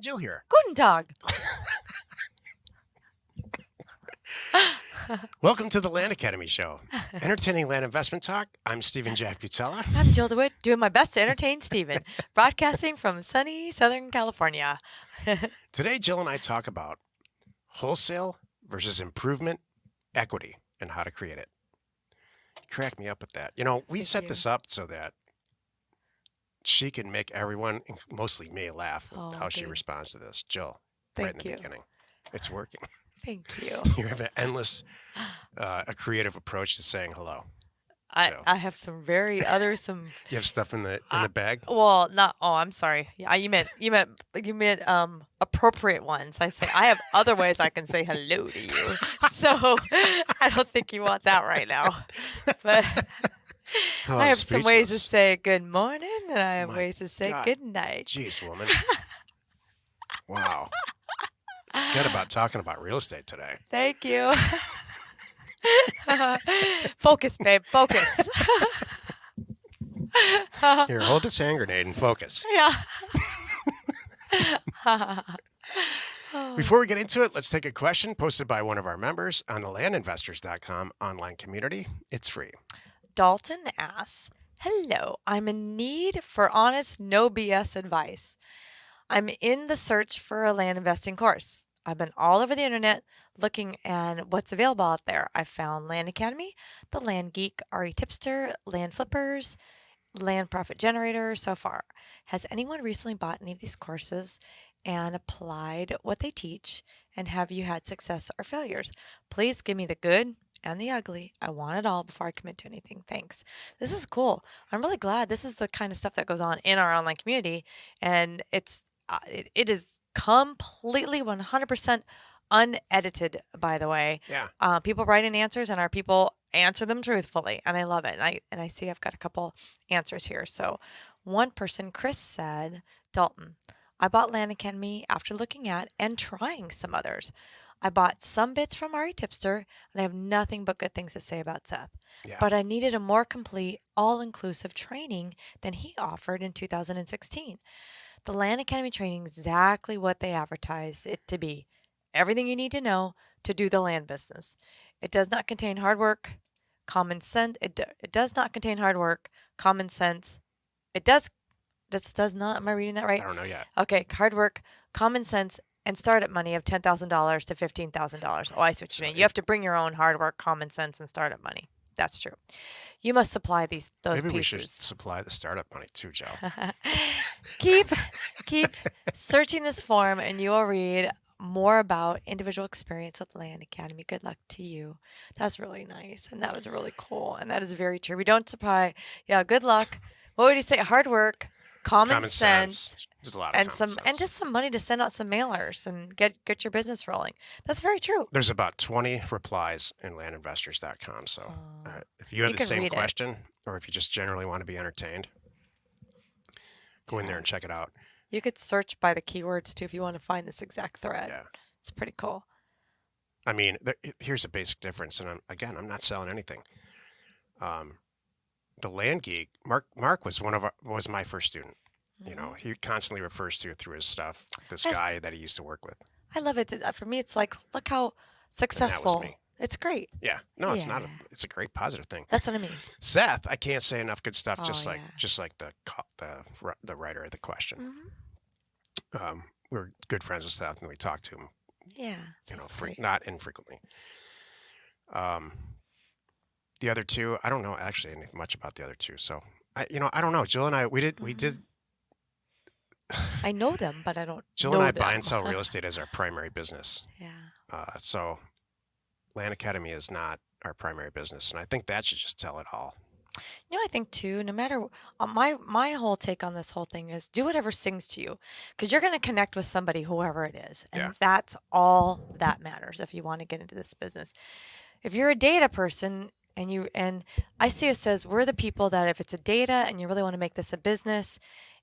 Jill here. Guten Tag. Welcome to the Land Academy Show. Entertaining land investment talk. I'm Stephen Jack Butella. I'm Jill DeWitt, doing my best to entertain Stephen, broadcasting from sunny Southern California. Today, Jill and I talk about wholesale versus improvement equity and how to create it. You crack me up with that. You know, we Thank set you. this up so that she can make everyone, mostly me, laugh with how she good. responds to this. Jill, right in Thank the you. beginning. It's working. Thank you. You have an endless, a creative approach to saying hello. Jill. I have some some. You have stuff in the bag? Well, not. Oh, I'm sorry. Yeah, you meant appropriate ones. I have other ways I can say hello to you. So I don't think you want that right now. But Oh, I I'm have some ways to speechless. say good morning, and I have My ways to say God. good night. Jeez, woman. Wow. Good about talking about real estate today. Thank you. Focus, babe. Focus. Here, hold this hand grenade and focus. Yeah. Before we get into it, let's take a question posted by one of our members on the landinvestors.com online community. It's free. Dalton asks, hello, I'm in need for honest, no BS advice. I'm in the search for a land investing course. I've been all over the internet looking at what's available out there. I found Land Academy, the Land Geek, RE Tipster, Land Flippers, Land Profit Generator so far. Has anyone recently bought any of these courses and applied what they teach? And have you had success or failures? Please give me the good and the ugly. I want it all before I commit to anything. Thanks. This is cool. I'm really glad this is the kind of stuff that goes on in our online community, and it is completely 100% unedited, by the way. Yeah. People write in answers, and our people answer them truthfully, and I love it. And I see I've got a couple answers here. So one person, Chris, said, Dalton, I bought Land Academy after looking at and trying some others. I bought some bits from RE Tipster, and I have nothing but good things to say about Seth. Yeah. But I needed a more complete, all-inclusive training than he offered in 2016. The Land Academy training is exactly what they advertised it to be. Everything you need to know to do the land business. It does not contain hard work, common sense. It does not contain hard work, common sense. It does. This does not. Am I reading that right? I don't know yet. Okay, hard work, common sense, and startup money of $10,000 to $15,000. Oh, I see what you mean. You have to bring your own hard work, common sense, and startup money. That's true. You must supply those Maybe we pieces. should supply the startup money too, Joe. keep searching this form, and you will read more about individual experience with Land Academy. Good luck to you. That's really nice, and that was really cool, and that is very true. We don't supply. Yeah, good luck. What would you say? Hard work, common sense. There's a lot of And common some, and sense. just some money to send out some mailers and get your business rolling. That's very true. There's about 20 replies in landinvestors.com. So if you have You the can same read it. question, or if you just generally want to be entertained, go in there and check it out. You could search by the keywords too if you want to find this exact thread. Yeah. It's pretty cool. I mean, here's a basic difference, and I'm not selling anything. The Land Geek, Mark was my first student. You know, he constantly refers to it through his stuff. This guy that he used to work with. I love it. For me, it's like, look how And successful. that was me. It's great. Yeah. No, it's not. Yeah. It's a great positive thing. That's what I mean. Seth, I can't say enough good stuff. Oh, just yeah. like the writer of the question. Mhm. We're good friends with Seth, and we talk to him. Yeah. So sweet. Not infrequently. The other two, I don't know actually much about the other two. So I don't know. Jill and I, we did. I know them, but I don't. Jill know and I them. buy and sell real estate as our primary business. Yeah. So Land Academy is not our primary business, and I think that should just tell it all. You know, I think too, no matter my whole take on this whole thing is do whatever sings to you, because you're going to connect with somebody, whoever it is, and Yeah. that's all that matters if you want to get into this business. If you're a data person and I see it says we're the people that if it's a data and you really want to make this a business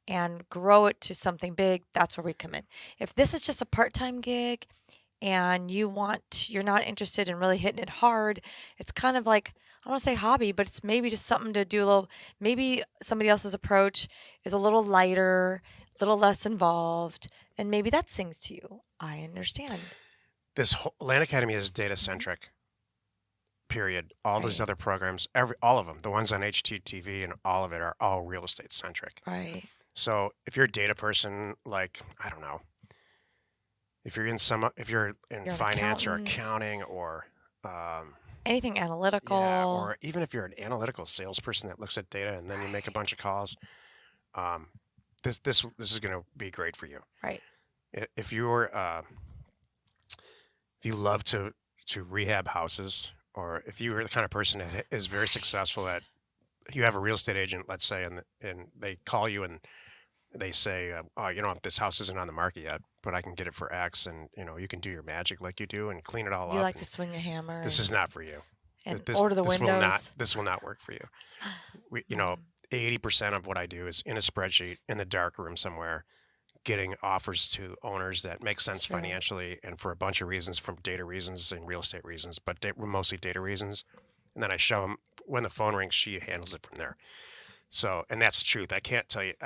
and grow it to something big, that's where we come in. If this is just a part-time gig and you're not interested in really hitting it hard, it's kind of like, I don't want to say hobby, but it's maybe just something to do a little, maybe somebody else's approach is a little lighter, a little less involved, And maybe that sings to you. I understand. This whole Land Academy is data centric. Period. All these Right. other programs, all of them, the ones on HGTV and all of it are all real estate centric. Right. So if you're a data person, like I don't know, if you're in You're an finance or accountant, accounting or anything yeah, analytical. or even if you're an analytical salesperson that looks at data and then you make a bunch of calls, um, this is going to be great for you. Right. If you're if you love to rehab houses, or if you are the kind of person that is very successful at, you have a real estate agent, let's say, and they call you and they say, oh, this house isn't on the market yet, but I can get it for X, and you can do your magic like you do and clean it all You up. like to swing a hammer This is not for you. and This order the this will not windows. this will not work for you. We, Mm, 80% of what I do is in a spreadsheet in the dark room somewhere, getting offers to owners that make sense true. financially and for a bunch of reasons, from data reasons and real estate reasons, but mostly data reasons. And then I show them when the phone rings, she handles it from there. So, and that's the truth. I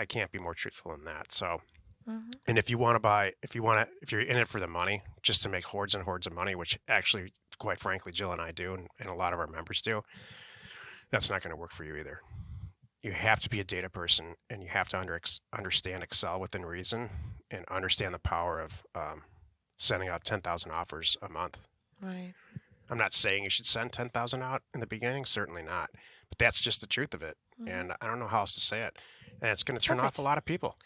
can't be more truthful than that. So, Mm-hmm. and if you're in it for the money, just to make hordes and hordes of money, which actually, quite frankly, Jill and I do, and a lot of our members do, that's not going to work for you either. You have to be a data person, and you have to understand Excel within reason and understand the power of sending out 10,000 offers a month. Right. I'm not saying you should send 10,000 out in the beginning, certainly not, but that's just the truth of it. Mm-hmm. And I don't know how else to say it. And it's going to turn off Perfect. a lot of people.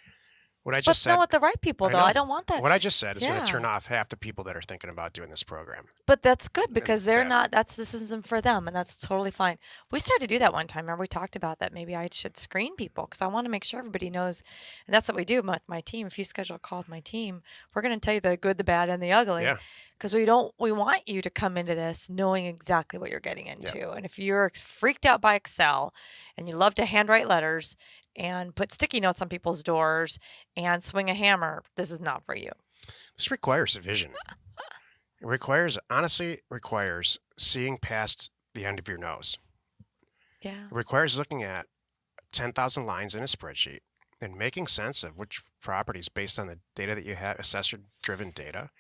What I But just said, not with the right people, I though. know. I don't want that. What I just said is going Yeah. to turn off half the people that are thinking about doing this program. But that's good because they're that- not, this isn't for them, and that's totally fine. We started to do that one time. Remember, we talked about that. Maybe I should screen people because I want to make sure everybody knows. And that's what we do with my team. If you schedule a call with my team, we're going to tell you the good, the bad, and the ugly. Yeah. Because we want you to come into this knowing exactly what you're getting into. And if you're freaked out by Excel and you love to handwrite letters and put sticky notes on people's doors and swing a hammer, this is not for you. This requires a vision. It honestly requires seeing past the end of your nose. Yeah. It requires looking at 10,000 lines in a spreadsheet and making sense of which properties, based on the data that you have, assessor-driven data,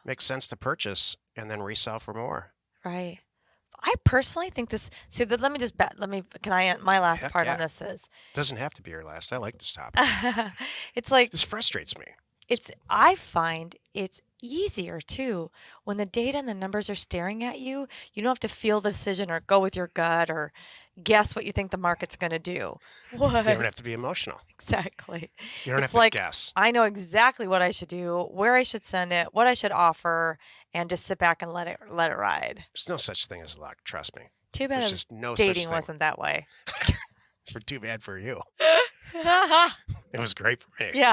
makes sense to purchase and then resell for more. Right. I personally think this. See, let me just bet. Can I? My last Heck part yeah. on this is. Doesn't have to be your last. I like this topic. It's like This frustrates me. I find it's easier too when the data and the numbers are staring at you. You don't have to feel the decision or go with your gut or guess what you think the market's going to do. What? You don't have to be emotional. Exactly. You don't It's have to like, guess. I know exactly what I should do, where I should send it, what I should offer, and just sit back and let it ride. There's no such thing as luck. Trust me. Too There's bad just no dating such thing. wasn't that way. Too bad for you. Yeah. It was great for me.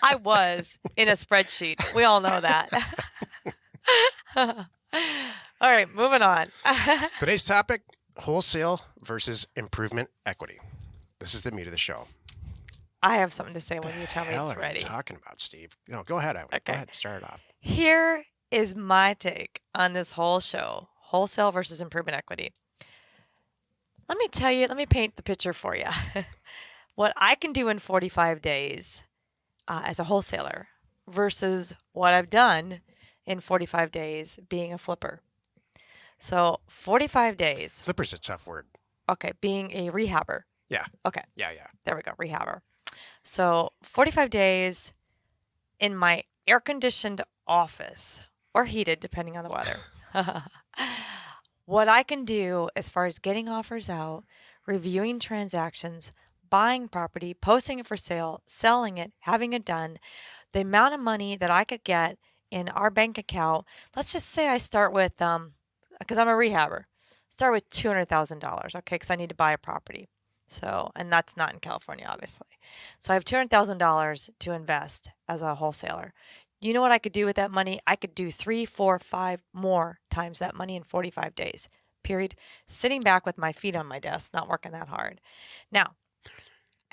I was in a spreadsheet. We all know that. All right, moving on. Today's topic: wholesale versus improvement equity. This is the meat of the show. I have something to say when you tell me Hell it's are ready. you talking about, Steve? No, go ahead. Go Okay. ahead. Start it off. Here is my take on this whole show: wholesale versus improvement equity. Let me tell you, let me paint the picture for you. What I can do in 45 days as a wholesaler versus what I've done in 45 days being a flipper. So 45 days. Flipper's a tough word. Okay, being a rehabber. Yeah. Okay, Yeah. there we go, rehabber. So 45 days in my air-conditioned office or heated, depending on the weather. What I can do as far as getting offers out, reviewing transactions, buying property, posting it for sale, selling it, having it done, the amount of money that I could get in our bank account. Let's just say I start with, because I'm a rehabber, start with $200,000, okay, because I need to buy a property. So, and that's not in California, obviously. So I have $200,000 to invest as a wholesaler. You know what I could do with that money? I could do 3, 4, 5 more times that money in 45 days, period. Sitting back with my feet on my desk, not working that hard. Now,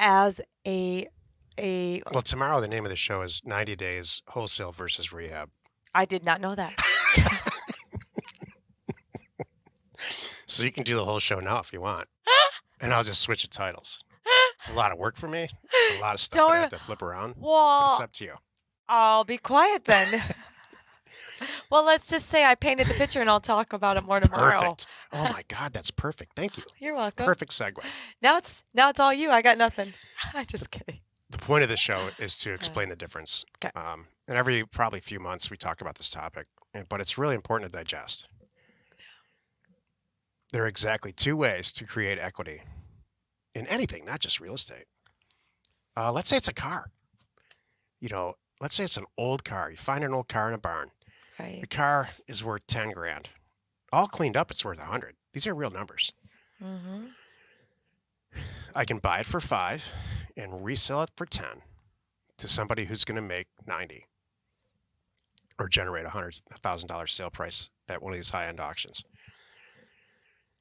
as Well, tomorrow the name of the show is 90 Days Wholesale versus Rehab. I did not know that. So you can do the whole show now if you want. And I'll just switch the titles. It's a lot of work for me. A lot of stuff Don't that I worry- have to flip around. But Well, it's up to you. I'll be quiet then. Well, let's just say I painted the picture and I'll talk about it more tomorrow. Perfect. Oh my God, that's perfect. Thank you. You're welcome. Perfect segue. Now it's all you. I got nothing. I'm just kidding. The point of this show is to explain the difference. Okay. And every probably few months we talk about this topic, but it's really important to digest. There are exactly two ways to create equity in anything, not just real estate. Let's say it's a car. Let's say it's an old car. You find an old car in a barn. Right. The car is worth 10 grand. All cleaned up, it's worth 100. These are real numbers. Mm-hmm. I can buy it for 5 and resell it for 10 to somebody who's going to make 90 or generate $100,000 sale price at one of these high-end auctions.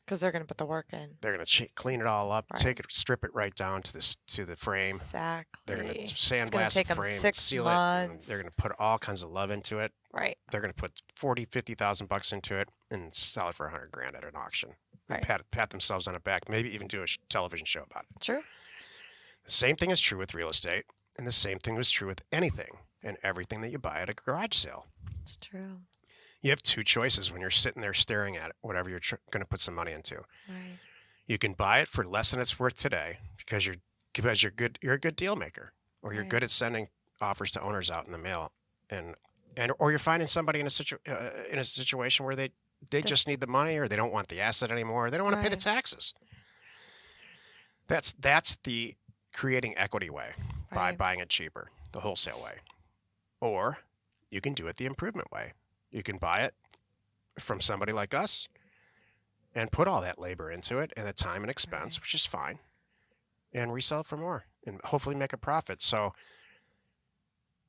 Because they're going to put the work in. They're going to clean it all up, Right. strip it right down to the frame. Exactly. They're going to It's sandblast gonna take the 'em frame, 6 seal it. And months. they're going to put all kinds of love into it. Right. They're going to put 40, 50,000 bucks into it and sell it for 100 grand at an auction. Right. Pat themselves on the back, maybe even do a television show about it. True. The same thing is true with real estate, and the same thing is true with anything and everything that you buy at a garage sale. It's true. You have two choices when you're sitting there staring at it, whatever you're going to put some money into. Right. You can buy it for less than it's worth today because you're good. You're a good deal maker, or you're Right. good at sending offers to owners out in the mail, or you're finding somebody in a situation where they just need the money, or they don't want the asset anymore, or they don't want to pay the Right. taxes. That's the creating equity way by Right. buying it cheaper, the wholesale way, or you can do it the improvement way. You can buy it from somebody like us and put all that labor into it and the time and expense, Right. which is fine, and resell it for more and hopefully make a profit. So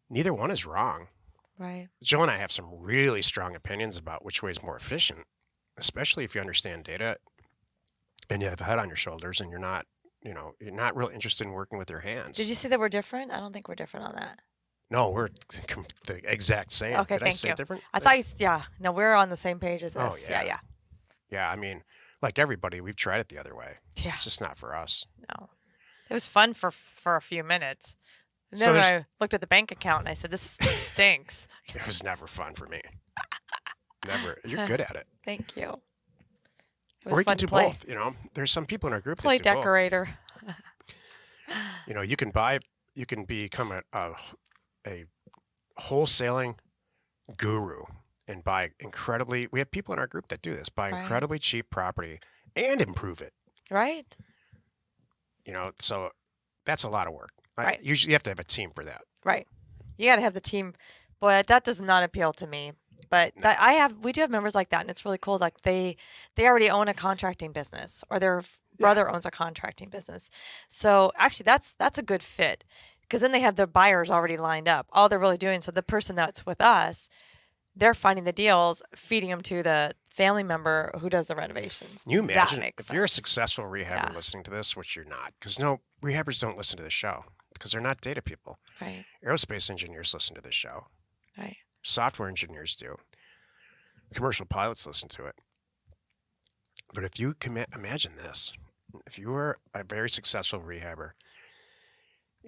neither one is wrong. Right. Jill and I have some really strong opinions about which way is more efficient, especially if you understand data and you have a head on your shoulders and you're not real interested in working with your hands. Did you see that we're different? I don't think we're different on that. No, we're the exact same. Okay, Did I thank say you. it different? I thought yeah. No, we're on the same page as Oh, this. yeah. Yeah. Yeah, I mean, like everybody, we've tried it the other way. Yeah. It's just not for us. No. It was fun for a few minutes. And So then I looked at the bank account and I said, this stinks. It was never fun for me. Never. You're good at it. Thank you. It Or was you can fun to do play. both. There's some people in our group Play that do both. decorator. You can become a wholesaling guru and buy we have people in our group that do this, buy Right. incredibly cheap property and improve it. Right. So that's a lot of work. Right. Usually you have to have a team for that. Right. You got to have the team. Boy, that does not appeal to me. But we do have members like that, and it's really cool. Like they already own a contracting business, or their brother owns a contracting business. So actually, that's a good fit because then they have their buyers already lined up. All they're really doing, so the person that's with us, they're finding the deals, feeding them to the family member who does the renovations. Can you That imagine makes if you're a sense. successful rehabber Yeah. listening to this, which you're not, because no rehabbers don't listen to this show because they're not data people. Right. Aerospace engineers listen to this show. Right. Software engineers do. Commercial pilots listen to it. But if you can imagine this, if you were a very successful rehabber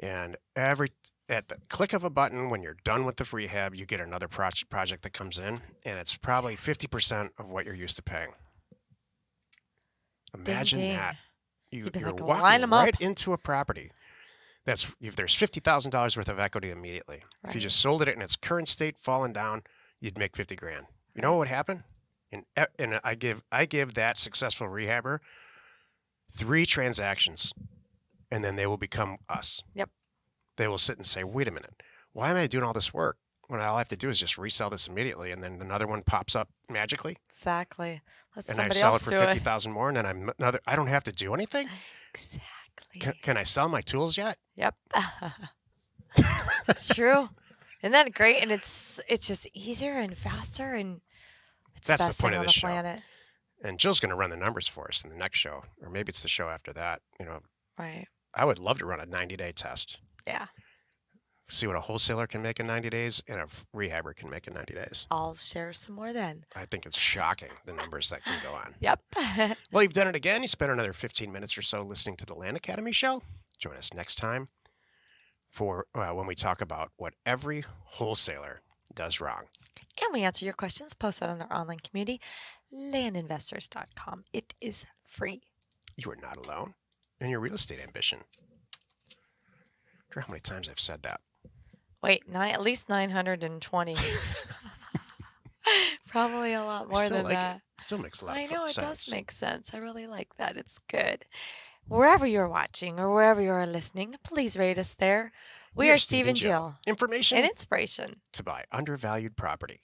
and at the click of a button when you're done with the rehab, you get another project that comes in and it's probably 50% of what you're used to paying. Imagine ding. that. You'd be You're like, walking line 'em right up. into a property. There's $50,000 worth of equity immediately. If you Right. just sold it in its current state, fallen down, you'd make 50 grand. You know what would happen? And I give that successful rehabber 3 transactions, and then they will become us. Yep. They will sit and say, "Wait a minute, why am I doing all this work when all I have to do is just resell this immediately, and then another one pops up magically, Exactly. Let and I somebody sell it else for do 50,000 more, and then I don't have to do anything? Exactly. Can I sell my tools yet?" Yep. It's true. Isn't that great? And it's just easier and faster, and it's That's the the best point thing of on this the show. planet. And Jill's going to run the numbers for us in the next show, or maybe it's the show after that. Right. I would love to run a 90-day test. Yeah. See what a wholesaler can make in 90 days and a rehabber can make in 90 days. I'll share some more then. I think it's shocking, the numbers that can go on. Yep. Well, you've done it again. You spent another 15 minutes or so listening to the Land Academy show. Join us next time for when we talk about what every wholesaler does wrong. And we answer your questions posted on our online community, landinvestors.com. It is free. You are not alone in your real estate ambition. I wonder how many times I've said that. Wait, at least 920. Probably a lot more than that. It still makes a lot I of know, it sense. does make sense. I really like that. It's good. Wherever you're watching or wherever you're listening, please rate us there. We are Steve and Jill. Information and inspiration to buy undervalued property.